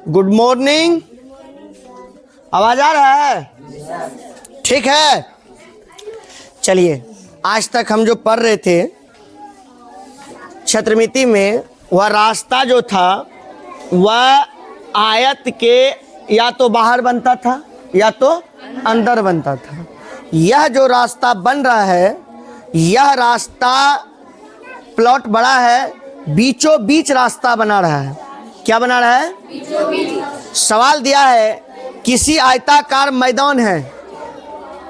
Good morning. आवाज आ रहा है? ठीक है। चलिए, आज तक हम जो पढ़ रहे थे क्षेत्रमिति में, वह रास्ता जो था वह आयत के या तो बाहर बनता था या तो अंदर बनता था। यह जो रास्ता बन रहा है, यह रास्ता प्लॉट बड़ा है, बीचों बीच रास्ता बना रहा है। क्या बना रहा है? बीचों बीच। सवाल दिया है, किसी आयताकार मैदान है।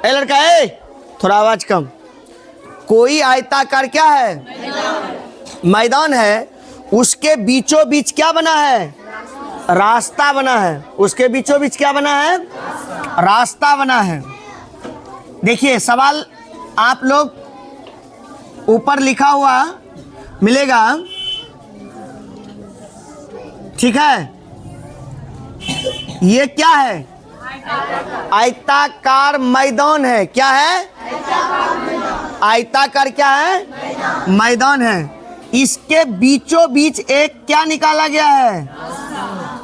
ए लड़का, ए थोड़ा आवाज कम। कोई आयताकार क्या है? मैदान है। उसके बीचों बीच क्या बना है? रास्ता बना है। उसके बीचों बीच क्या बना है? रास्ता बना है। देखिए, सवाल आप लोग ऊपर लिखा हुआ मिलेगा, ठीक है। ये क्या है? आयताकार मैदान है। क्या है? आयताकार क्या है? मैदान है। इसके बीचों बीच एक क्या निकाला गया है?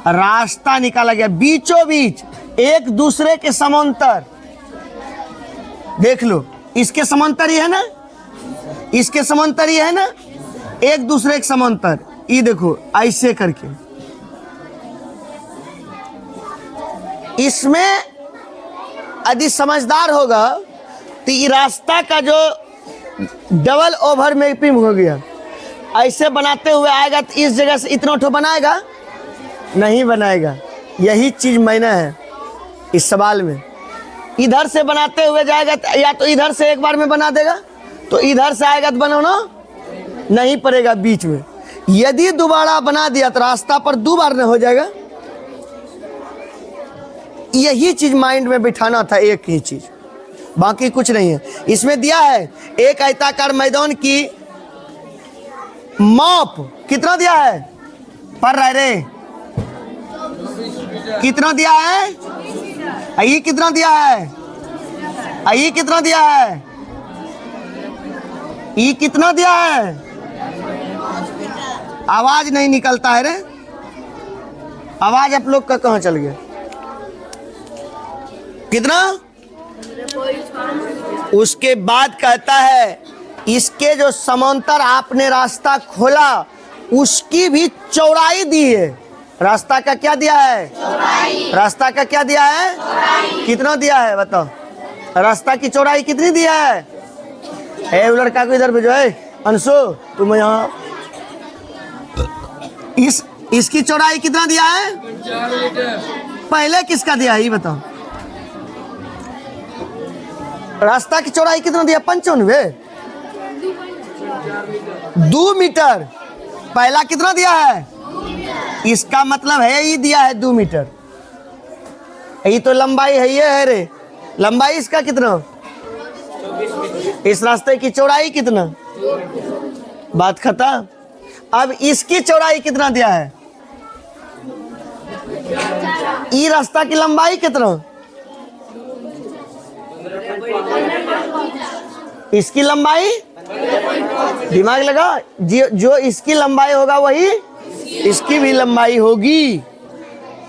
रास्ता निकाला गया। बीचों बीच, एक दूसरे के समांतर। देख लो, इसके समांतर ही है ना, इसके समांतर ही है ना, एक दूसरे के समांतर। ये देखो, ऐसे करके इसमें यदि समझदार होगा तो ये रास्ता का जो डबल ओवर मैपिंग हो गया, ऐसे बनाते हुए आएगा तो इस जगह से इतना ठो बनाएगा? नहीं बनाएगा। यही चीज मैंने है इस सवाल में। इधर से बनाते हुए जाएगा तो या तो इधर से एक बार में बना देगा, तो इधर से आएगा तो बनाना नहीं पड़ेगा बीच में। यदि दोबारा बना दिया तो रास्ता पर दो बार न हो जाएगा। यही चीज माइंड में बिठाना था, एक ही चीज, बाकी कुछ नहीं है। इसमें दिया है एक आयताकार मैदान की माप कितना दिया है? पढ़ रहे रे, कितना दिया है? ये कितना दिया है? ये कितना दिया है? ये कितना दिया है? आवाज नहीं निकलता है रे। आवाज आप लोग का कहाँ चल गया? कितना? उसके बाद कहता है, इसके जो समांतर आपने रास्ता खोला उसकी भी चौड़ाई दी है। रास्ता का क्या दिया है? चौड़ाई। रास्ता का क्या दिया है? चौड़ाई। कितना दिया है बताओ? रास्ता की चौड़ाई कितनी दिया है? ए लड़का को इधर भेजो। अंशु, तुम यहाँ। इसकी चौड़ाई कितना दिया है? 4 मीटर। पहले किसका दिया है ये बताओ? रास्ता की चौड़ाई कितना दिया? 95। 2 मीटर। पहला कितना दिया है? इसका मतलब है ये दिया है 2 मीटर। ये तो लंबाई है, ये है रे। लंबाई इसका कितना? इस रास्ते की चौड़ाई कितना? बात खत्म। अब इसकी चौड़ाई कितना दिया है? ये रास्ता की लंबाई कितना? इसकी लंबाई, दिमाग लगा, जो इसकी लंबाई होगा वही इसकी भी लंबाई होगी।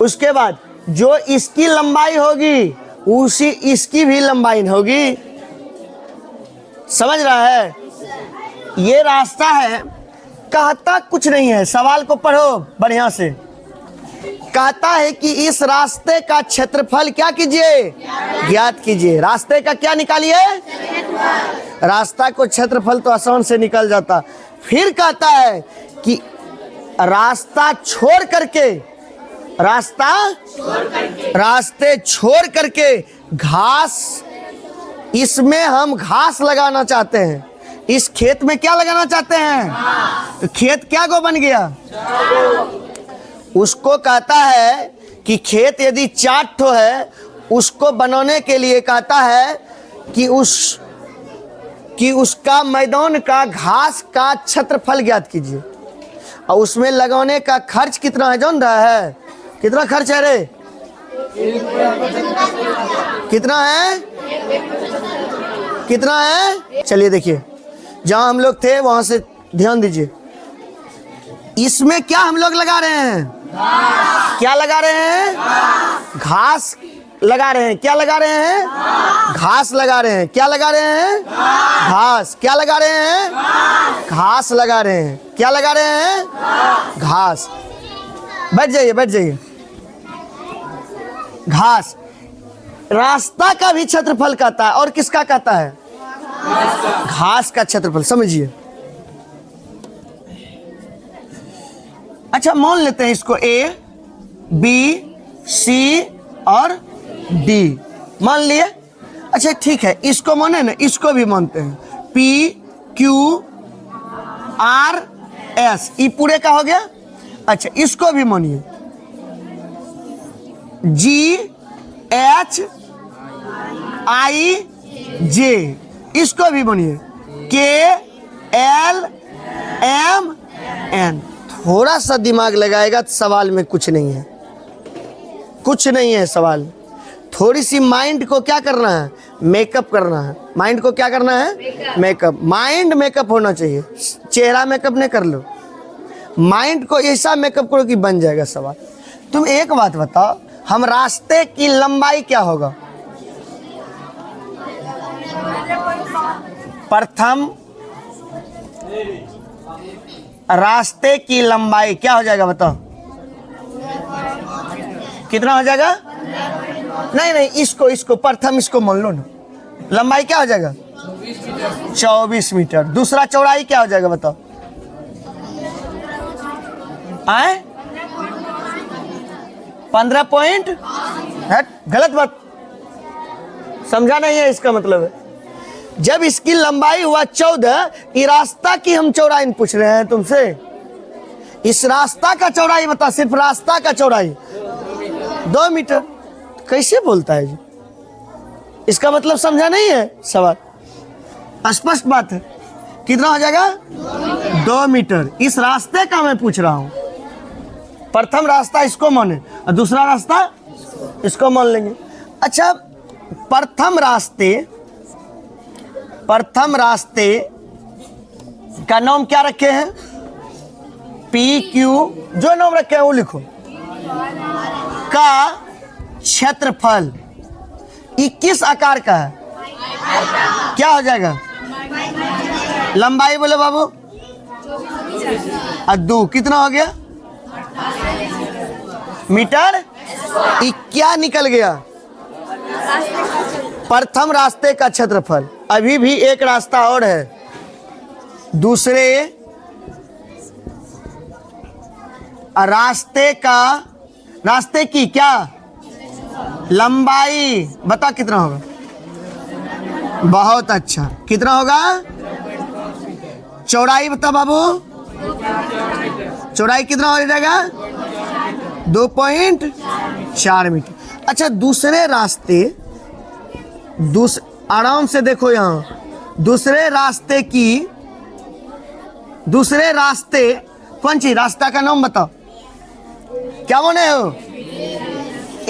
उसके बाद जो इसकी लंबाई होगी उसी इसकी भी लंबाई होगी। समझ रहा है? ये रास्ता है। कहता कुछ नहीं है, सवाल को पढ़ो बढ़िया से। कहता है कि इस रास्ते का क्षेत्रफल क्या कीजिए? ज्ञात कीजिए। रास्ते का क्या निकालिए? रास्ता को क्षेत्रफल तो आसान से निकल जाता। फिर कहता है कि रास्ते छोड़ करके घास, इसमें हम घास लगाना चाहते हैं। इस खेत में क्या लगाना चाहते हैं? तो खेत क्या को बन गया? उसको कहता है कि खेत यदि 4 ठो है, उसको बनाने के लिए कहता है कि उसका मैदान का घास का क्षेत्रफल ज्ञात कीजिए। और उसमें लगाने का खर्च कितना है? जान रहा है? कितना खर्च है रे? कितना है? कितना है? चलिए देखिए, जहां हम लोग थे वहां से ध्यान दीजिए। इसमें क्या हम लोग लगा रहे हैं? क्या लगा रहे हैं? घास लगा रहे हैं। क्या लगा रहे हैं? घास लगा रहे हैं। क्या लगा रहे हैं? घास। क्या लगा रहे हैं? घास लगा रहे हैं। क्या लगा रहे हैं? घास। बैठ जाइए, बैठ जाइए। घास रास्ता का भी क्षेत्रफल कहता है और किसका कहता है? घास का क्षेत्रफल। समझिए। अच्छा, मान लेते हैं इसको ए, बी, सी और डी मान लिए। अच्छा ठीक है, इसको माने ना, इसको भी मानते हैं। पी, क्यू, आर, एस, ये पूरे का हो गया। अच्छा, इसको भी मानिए। जी, एच, आई, जे, इसको भी मानिए। के, एल, एम, एन। थोड़ा सा दिमाग लगाएगा तो सवाल में कुछ नहीं है, कुछ नहीं है सवाल। थोड़ी सी माइंड को क्या करना है? मेकअप करना है। माइंड को क्या करना है? मेकअप। माइंड मेकअप होना चाहिए, चेहरा मेकअप नहीं कर लो। माइंड को ऐसा मेकअप करो कि बन जाएगा सवाल। तुम एक बात बताओ, हम रास्ते की लंबाई क्या होगा? प्रथम रास्ते की लंबाई क्या हो जाएगा बताओ? कितना हो जाएगा? नहीं नहीं, इसको प्रथम इसको मान लो ना। लंबाई क्या हो जाएगा? 24 मीटर। दूसरा चौड़ाई क्या हो जाएगा बताओ? आए 15 पॉइंट। गलत बात समझा नहीं है, इसका मतलब है जब इसकी लंबाई हुआ 14, ये रास्ता की हम चौड़ाई पूछ रहे हैं तुमसे। इस रास्ता का चौड़ाई बता, सिर्फ रास्ता का चौड़ाई 2 मीटर। कैसे बोलता है जी? इसका मतलब समझा नहीं है सवाल? स्पष्ट बात है। कितना हो जाएगा? 2 मीटर। इस रास्ते का मैं पूछ रहा हूं। प्रथम रास्ता इसको माने और दूसरा रास्ता इसको मान लेंगे। अच्छा, प्रथम रास्ते का नाम क्या रखे हैं? पी, क्यू, जो नाम रखे हैं वो लिखो। का क्षेत्रफल 21 आकार का है। क्या हो जाएगा? लंबाई बोले बाबू? अद्दू कितना हो गया? मीटर। क्या निकल गया? प्रथम रास्ते का क्षेत्रफल। अभी भी एक रास्ता और है। दूसरे रास्ते की क्या लंबाई बता कितना होगा? बहुत अच्छा। कितना होगा? चौड़ाई बता बाबू। चौड़ाई कितना हो जाएगा? 2.4 मीटर। अच्छा, दूसरे रास्ते आराम से देखो यहाँ। दूसरे रास्ते कौन सी? रास्ता का नाम बताओ। क्या माने हो?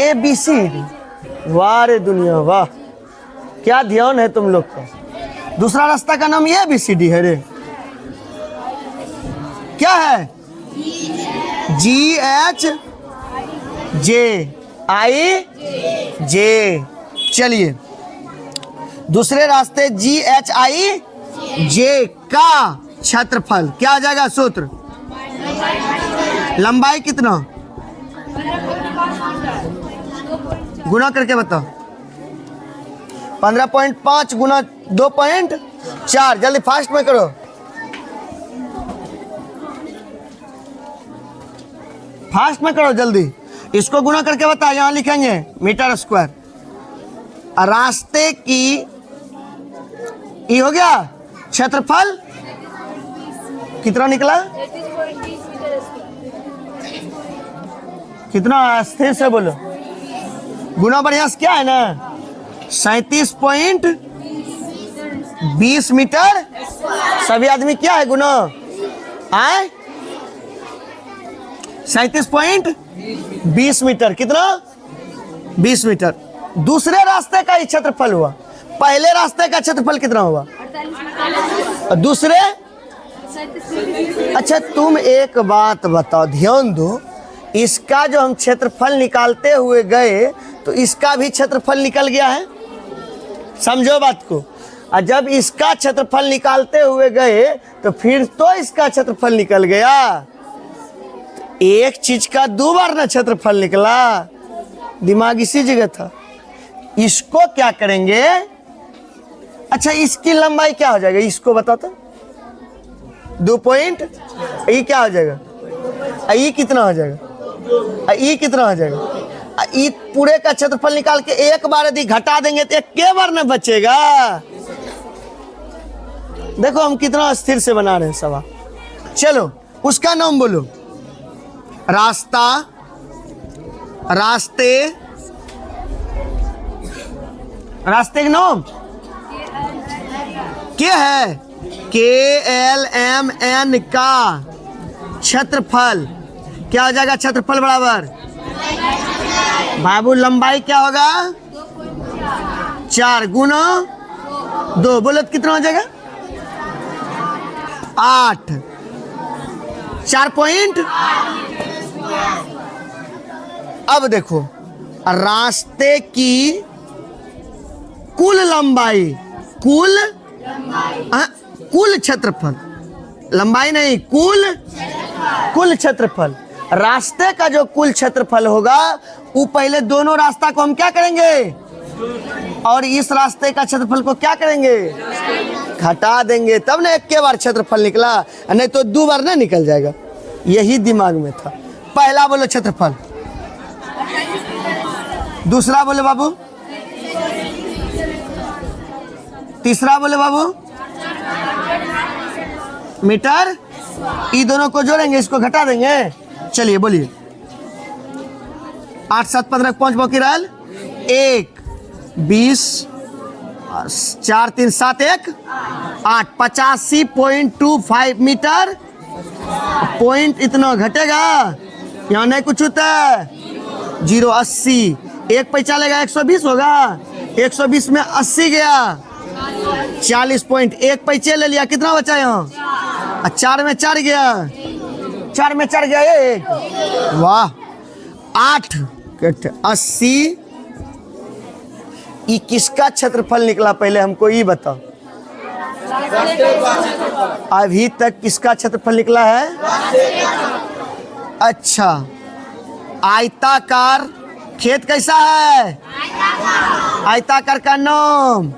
ABC। वाह रे दुनिया वाह, क्या ध्यान है तुम लोग का। दूसरा रास्ता का नाम ये ABCD है रे। क्या है? GHIJ। चलिए, दूसरे रास्ते GHIJ का क्षेत्रफल क्या आ जाएगा? सूत्र लंबाई कितना? गुना करके बताओ। 15.5 गुना 2.4। जल्दी फास्ट में करो। फास्ट में करो जल्दी। इसको गुना करके बता। यहां लिखेंगे मीटर स्क्वायर। रास्ते की ये हो गया क्षेत्रफल। कितना निकला? कितना? स्थिर से बोलो। गुना बढ़िया से क्या है ना? 37.20 मीटर। सभी आदमी क्या है गुना? आए 37.20 मीटर। कितना? 20 मीटर। दूसरे रास्ते का ही क्षेत्रफल हुआ। पहले रास्ते का क्षेत्रफल कितना हुआ? और दूसरे? अच्छा, तुम एक बात बताओ, ध्यान दो। इसका जो हम क्षेत्रफल निकालते हुए गए तो इसका भी क्षेत्रफल निकल गया है, समझो बात को। और जब इसका क्षेत्रफल निकालते हुए गए तो फिर तो इसका क्षेत्रफल निकल गया। एक चीज का दो बार ना क्षेत्रफल निकला, दिमाग इसी जगह था। इसको क्या करेंगे, अच्छा इसकी लंबाई क्या हो जाएगा, इसको बता तो। 2 पॉइंट, ये क्या हो जाएगा, ये कितना हो जाएगा, ये कितना हो जाएगा। ये पूरे का क्षेत्रफल निकाल के एक बार यदि घटा देंगे तो एक के बार न बचेगा। देखो हम कितना स्थिर से बना रहे हैं सवाल। चलो उसका नाम बोलो, रास्ता, रास्ते, रास्ते का नाम क्या है, KLMN का क्षेत्रफल क्या हो जाएगा, क्षेत्रफल बराबर बाबू लंबाई क्या होगा 4 गुना 2, बोलो तो कितना हो जाएगा 8, 4 पॉइंट। अब देखो रास्ते की कुल लंबाई, कुल क्षेत्रफल, लंबाई नहीं कुल क्षेत्रफल। रास्ते का जो कुल क्षेत्रफल होगा वो पहले दोनों रास्ता को हम क्या करेंगे और इस रास्ते का क्षेत्रफल को क्या करेंगे, घटा देंगे, तब ना एक के बार क्षेत्रफल निकला, नहीं तो 2 बार ना निकल जाएगा। यही दिमाग में था। पहला बोलो क्षेत्रफल, दूसरा बोले बाबू, तीसरा बोले बाबू मीटर। ये दोनों को जोड़ेंगे, इसको घटा देंगे। चलिए बोलिए, 8 7 15 5 बाकी रहल 1 20 4 3 7 1 8 85.25 मीटर। पॉइंट इतना घटेगा, यहाँ नहीं कुछ होता है, 0 80, एक पैसा लेगा 120 होगा, 120 में 80 गया, 40 पॉइंट, एक पैसे ले लिया, कितना बचा यहाँ, 4 में 4 गया, 4 में 4 गया 1, वाह 8 80। ये किसका क्षेत्रफल निकला पहले हमको ये बताओ, अभी तक किसका क्षेत्रफल निकला है। अच्छा आयताकार खेत कैसा है, आयताकार का नाम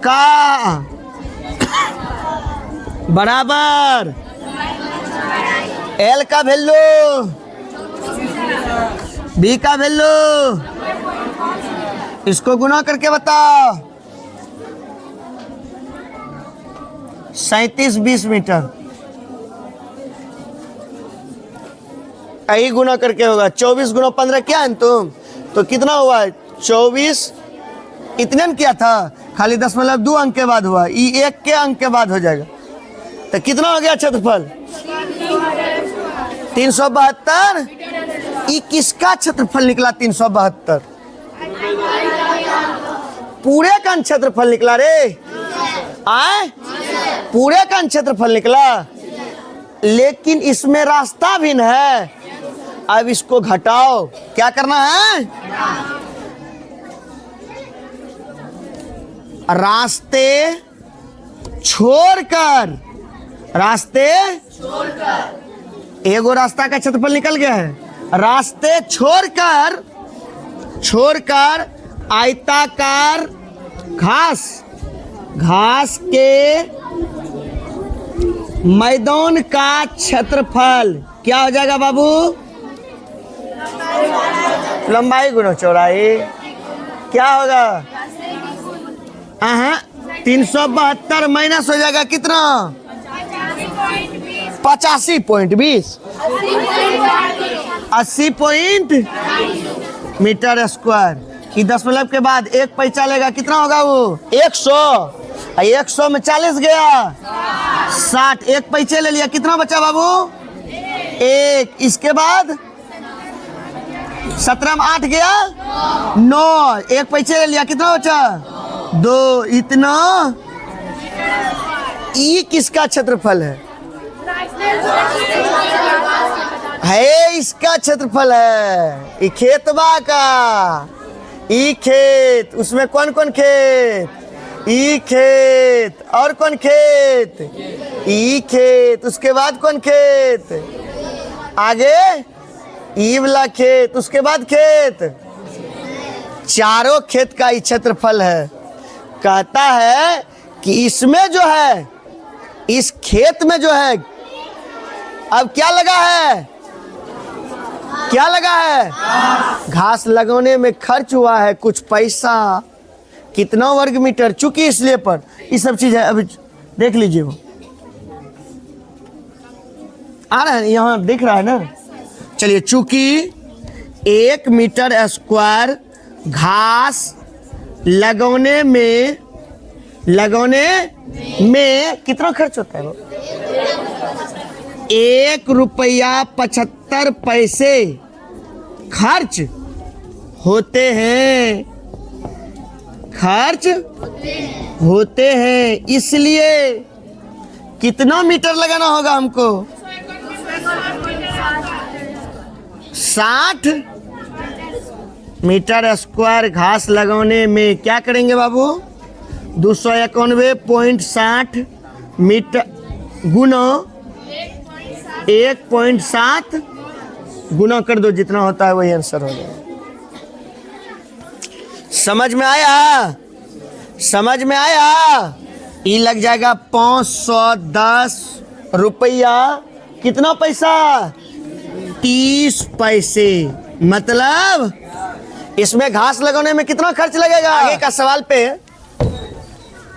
का बराबर L का वैल्यू, B का वैल्यू, इसको गुना करके बताओ। 37-20 मीटर, यही गुना करके होगा। 24 गुना 15 क्या है तुम, तो कितना हुआ 24, इतने में किया था, खाली 0.2 अंक के बाद हुआ, ये 1 के अंक के बाद हो जाएगा। तो कितना हो गया क्षेत्रफल 372। ये किसका क्षेत्रफल निकला 372, पूरे का क्षेत्रफल निकला रे, आए पूरे का क्षेत्रफल निकला, लेकिन इसमें रास्ता भिन्न है। अब इसको घटाओ, क्या करना है, रास्ते छोड़कर, रास्ते एगो रास्ता का क्षेत्रफल निकल गया है, रास्ते छोड़कर आयताकार घास के मैदान का क्षेत्रफल क्या हो जाएगा बाबू, लंबाई गुना चौड़ाई, क्या होगा 372 माइनस हो जाएगा कितना 85.20, 80 मीटर स्क्वायर। कि 10 के बाद एक पैसा लेगा, कितना होगा वो 100, 100 में 40 गया 60, एक पैसे ले लिया, कितना बचा बाबू 1, इसके बाद 17 में 8 गया 9, एक पैसे ले लिया, कितना बचा 2, इतना। ये किसका क्षेत्रफल है, है इसका क्षेत्रफल है, ई खेतबा का, ई खेत, उसमें कौन कौन खेत, ई खेत, और कौन खेत, ई खेत, उसके बाद कौन खेत, आगे ई वाला खेत, उसके बाद खेत, चारों खेत का ई क्षेत्रफल है। कहता है कि इसमें जो है, इस खेत में जो है अब क्या लगा है, क्या लगा है, घास लगाने में खर्च हुआ है कुछ पैसा, कितना वर्ग मीटर, चूंकि इसलिए पर ये सब चीज है। अभी देख लीजिए, वो आ रहा है यहाँ, दिख रहा है ना। चलिए, चूंकि 1 मीटर स्क्वायर घास लगाने में कितना खर्च होता है, वो 1 रुपया 75 पैसे खर्च होते हैं, खर्च होते हैं। इसलिए कितना मीटर लगाना होगा हमको, 60 मीटर स्क्वायर घास लगाने में क्या करेंगे बाबू, 291.60 मीटर गुना 1.7 गुना कर दो, जितना होता है वही आंसर हो जाएगा। समझ में आया, समझ में आया। ये लग जाएगा 510 रुपया, कितना पैसा, 30 पैसे। मतलब इसमें घास लगाने में कितना खर्च लगेगा। आगे का सवाल पे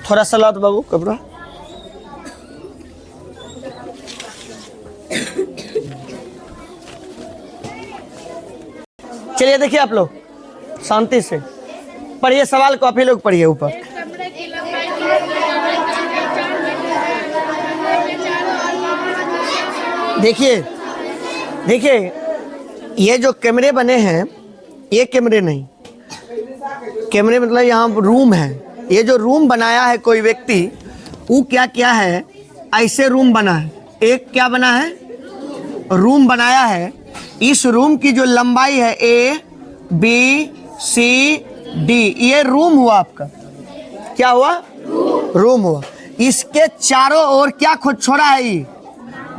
थोड़ा सा लाओ बाबू कपड़ा। चलिए देखिए, आप लोग शांति से पढ़िए, सवाल को आप ही लोग पढ़िए ऊपर। देखिए देखिए, ये जो कैमरे बने हैं, ये कैमरे नहीं, कैमरे मतलब यहाँ रूम है। ये जो रूम बनाया है कोई व्यक्ति, वो क्या क्या है, ऐसे रूम बना है। एक क्या बना है, रूम बनाया है। इस रूम की जो लंबाई है ABCD, ये रूम हुआ आपका, क्या हुआ, रूम हुआ। इसके चारों ओर क्या खोद छोड़ा है, ये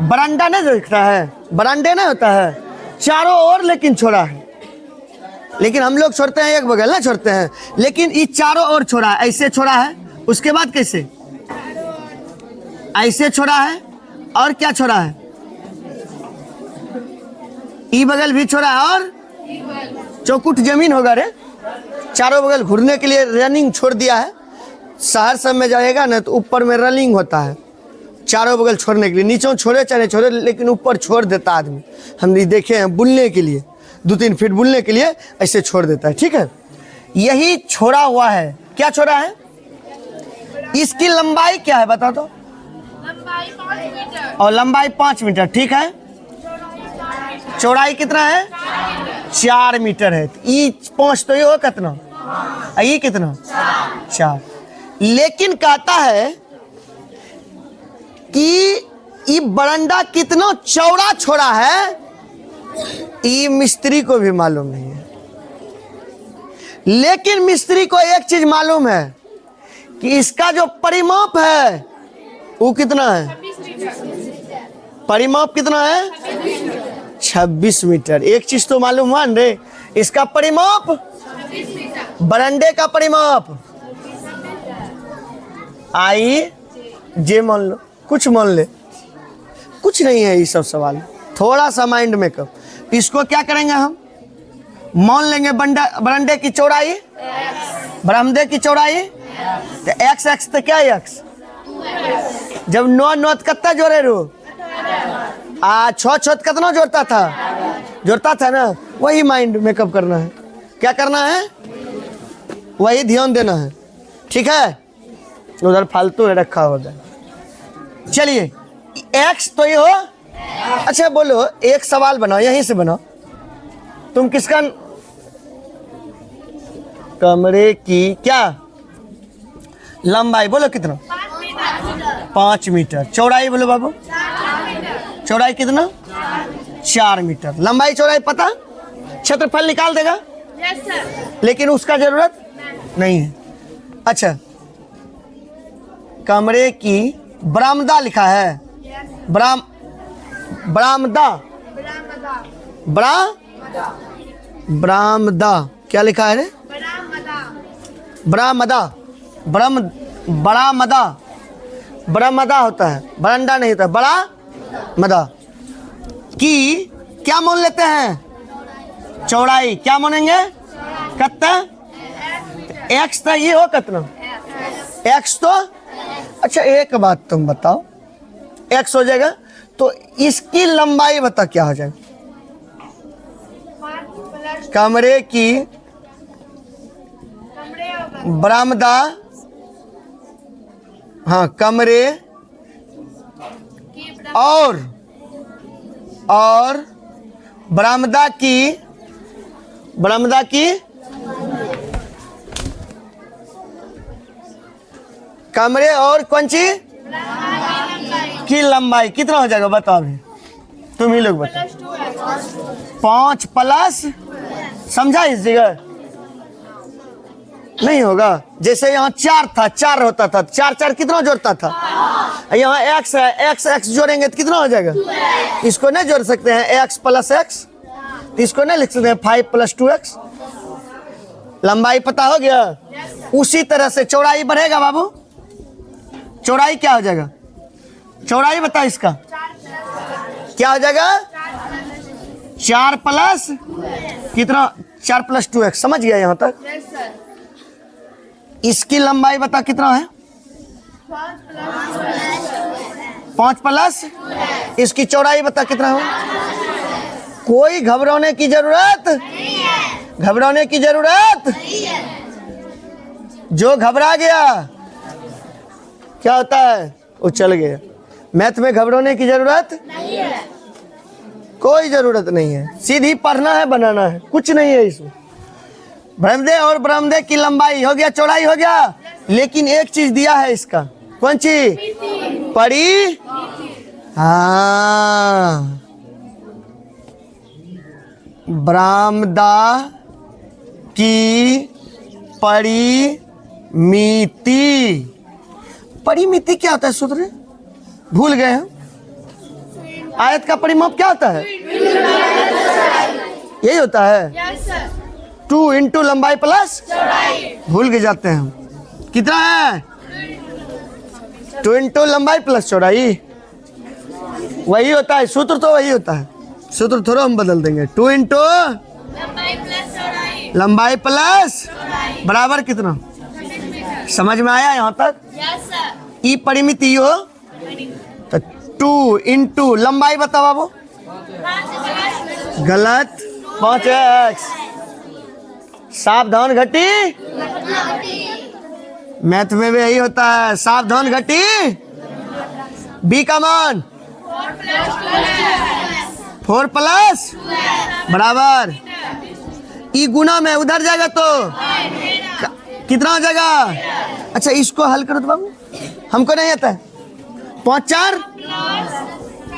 बरांडा नहीं दिखता है, बरांडे नहीं होता है, चारों ओर लेकिन छोड़ा है। लेकिन हम लोग छोड़ते हैं एक बगल ना छोड़ते हैं, लेकिन ये चारों ओर छोड़ा है, ऐसे छोड़ा है। उसके बाद कैसे, ऐसे छोड़ा है, और क्या छोड़ा है, ई बगल भी छोड़ा है, और चौकुट जमीन होगा रे, चारों बगल घूरने के लिए रनिंग छोड़ दिया है। शहर सब में जाएगा ना तो ऊपर में रनिंग होता है, चारों बगल छोड़ने के लिए। नीचे छोड़े चाहे छोड़े, लेकिन ऊपर छोड़ देता आदमी, हम ये देखे हैं, बुलने के लिए 2-3 फीट बुलने के लिए ऐसे छोड़ देता है, ठीक है। यही छोड़ा हुआ है, क्या छोड़ा है, इसकी लंबाई क्या है बता दो, लंबाई 5 मीटर, और लंबाई 5 मीटर, ठीक है। चौड़ाई कितना है, 4 मीटर है। ई 5 तो ये हो कितना, ये कितना, 4। लेकिन कहता है कि ये बरंडा कितना चौड़ा छोड़ा है, ये मिस्त्री को भी मालूम नहीं है। लेकिन मिस्त्री को एक चीज मालूम है कि इसका जो परिमाप है वो कितना है, परिमाप कितना है, 26 मीटर। एक चीज तो मालूम हुआ रे, इसका परिमाप, बरंडे का परिमाप, आई जे मान लो, कुछ मान ले, कुछ नहीं है ये सब सवाल, थोड़ा सा माइंड मेकअप। इसको क्या करेंगे हम, मान लेंगे बरंडे की चौड़ाई, बरामदे की चौड़ाई, तो x तो क्या x, जब 9 कितना जोड़े रो, 6 कितना जोड़ता था ना, वही माइंड मेकअप करना है। क्या करना है, वही ध्यान देना है, ठीक है। उधर फालतू है रखा होगा। चलिए, x तो ये हो। अच्छा बोलो, एक सवाल बनाओ, यहीं से बनाओ। तुम किसका, कमरे की क्या लंबाई बोलो कितना, 5 मीटर। चौड़ाई बोलो बाबू, चौड़ाई कितना, 4 मीटर। लंबाई चौड़ाई पता, क्षेत्रफल निकाल देगा, यस सर। लेकिन उसका जरूरत नहीं है। अच्छा, कमरे की बरामदा लिखा है, बरामदा, बरामदा क्या लिखा है रे? बरामदा, बरामदा होता है, बरंडा नहीं होता, बड़ा मदा की क्या मान लेते हैं? चौड़ाई। क्या मानेंगे? कितना? एक्स तो ये हो कितना? एक्स तो अच्छा, एक बात तुम बताओ, एक्स हो जाएगा तो इसकी लंबाई बता क्या हो जाएगा? कमरे की बरामदा, हाँ कमरे और बरामदा की कमरे और कौन सी की लंबाई कितना हो जाएगा बताओ? अभी तुम ही लोग बताओ। 5 प्लस, समझा इस जगह नहीं होगा। जैसे यहाँ 4 था, 4 होता था, 4 कितना जोड़ता था? यहाँ x है, x जोड़ेंगे तो कितना हो जाएगा? इसको नहीं जोड़ सकते हैं, x प्लस x, इसको नहीं लिख सकते हैं 5 + 2x। लंबाई पता हो गया। उसी तरह से चौड़ाई बढ़ेगा बाबू। चौड़ाई क्या हो जाएगा? चौड़ाई बता इसका क्या हो जाएगा? 4 प्लस कितना? 4 + 2x। समझ गया यहाँ तक? इसकी लंबाई बता कितना है? 5 प्लस इसकी चौड़ाई बता कितना हो? कोई घबराने की जरूरत नहीं है, घबराने की जरूरत नहीं है। जो घबरा गया क्या होता है? वो चल गया। मैथ में घबराने की जरूरत नहीं है, कोई जरूरत नहीं है। सीधी पढ़ना है, बनाना है, कुछ नहीं है इसमें। बरामदे और बरामदे की लंबाई हो गया, चौड़ाई हो गया, लेकिन एक चीज दिया है इसका। कौन सी? पड़ी। हाँ, बरामदा की परिमिति। परिमिति क्या होता है सूत्र? भूल गए हैं। आयत का परिमाप क्या होता है? यही होता है, 2 इंटू लंबाई प्लस भूल के जाते हैं हम। कितना है? 2 इंटू लंबाई प्लस चौड़ाई। वही होता है सूत्र, तो वही होता है सूत्र, थोड़ा हम बदल देंगे। 2 इंटू लंबाई प्लस बराबर कितना? समझ में आया यहाँ तक? ई परिमिति हो तो 2 इंटू लंबाई बताओ बाबू। गलत, 5x। सावधान घटी, मैथ में भी यही होता है, सावधान घटी। बी का मान 4 प्लस बराबर, ई गुना में उधर जाएगा तो कितना हो जाएगा? अच्छा, इसको हल करो तो बाबू, हमको नहीं आता है। 5 4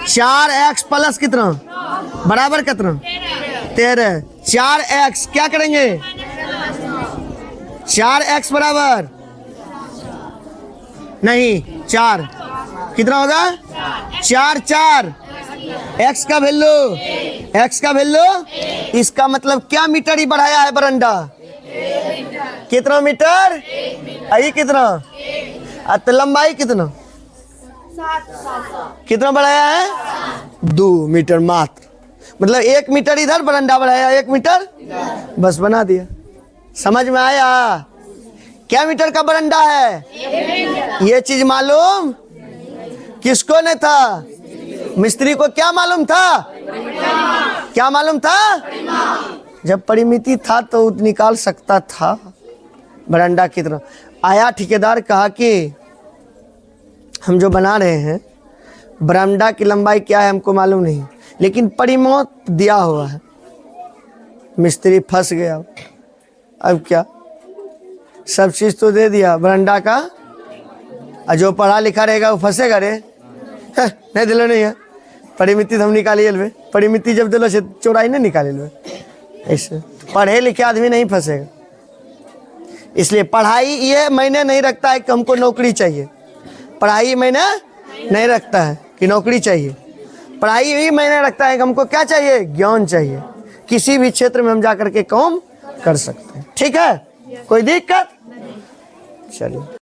4x प्लस कितना बराबर कितना? 13। 4x क्या करेंगे? 4x बराबर नहीं 4 कितना होगा? 4 4 x का वैल्यू, इसका मतलब क्या मीटर ही बढ़ाया है बरंडा? कितना मीटर? आई कितना? तो लंबाई कितना बढ़ाया है? 2 मीटर मात्र। मतलब 1 मीटर इधर बरंडा बढ़ाया, 1 मीटर बस बना दिया। समझ में आया? क्या मीटर का बरंडा है? ये चीज मालूम किसको नहीं था? मिस्त्री को क्या मालूम था? क्या मालूम था? जब परिमिति था तो निकाल सकता था बरंडा कितना। आया ठेकेदार, कहा कि हम जो बना रहे हैं बरामदा की लंबाई क्या है हमको मालूम नहीं, लेकिन परिमाप दिया हुआ है। मिस्त्री फंस गया। अब क्या? सब चीज तो दे दिया बरामदा का, और जो पढ़ा लिखा रहेगा वो फंसेगा रे। नहीं दिला नहीं है। परिमिति हम निकालिए लेबे, परिमिति जब दिलो से चौड़ाई नहीं निकाले लेबे। ऐसे पढ़े लिखे आदमी नहीं फंसेगा। इसलिए पढ़ाई ये मायने नहीं रखता है कि हमको नौकरी चाहिए, पढ़ाई मायने नहीं रखता है कि नौकरी चाहिए, पढ़ाई यही मायने रखता है कि हमको क्या चाहिए, ज्ञान चाहिए। किसी भी क्षेत्र में हम जा करके काम कर सकते हैं। ठीक है, कोई दिक्कत? चलिए।